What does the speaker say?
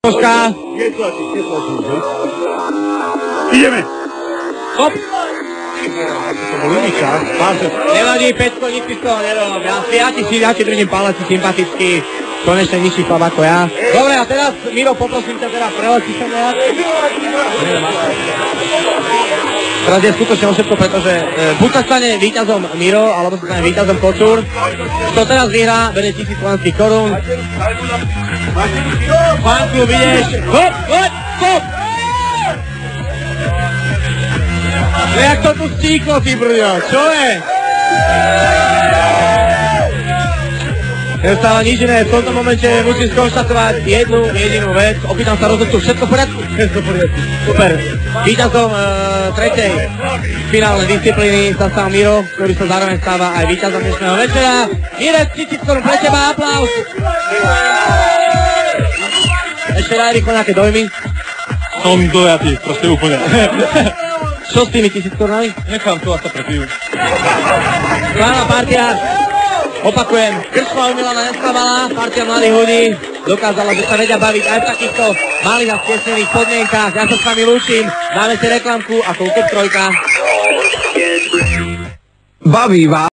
Poška. Ideme. Hop. To bol iný čas. Nevadí, Peťko, nič si z toho nerobím. Ja ti držím palec, sympatický. Konečne nižší chlap ako ja. Dobre, a teraz, Miro, poprosím ťa teda preletí sa nejak. Teraz je skutočne o všetko, pretože buď sa stane víťazom Miro, alebo sa stane víťazom Kocúr. Kto teraz vyhrá, berie 1000 slovenských korún. Fanklub, ideš. Hop, hop, hop. Jak to tu stíklo, ty brďo, čo je? Nestáva nič iné, v tomto momente musím skonštatovať jednu jedinú vec. Opýtam sa rozhodcu, všetko v poriadku? Všetko v poriadku. Super. Víťazom tretej finálnej disciplíny sa stal Miro, ktorý sa zároveň stáva aj víťazom dnešného večera. Mirec, 1000 korún pre teba, aplaus. Ešte daj rýchlo nejaké dojmy. Som dojatý, proste úplne. Čo s tými 1000 korunami? Nechám to a sa prepijú. Sklána partia. Opakujem, Kršma u Milana nesklavala, partia mladých ľudí dokázala, že sa vedia baviť aj v takýchto malých a stiesnených podmienkách. Ja sa s vami lúčim, dáme si reklamku a Koľko trojka. Baví vás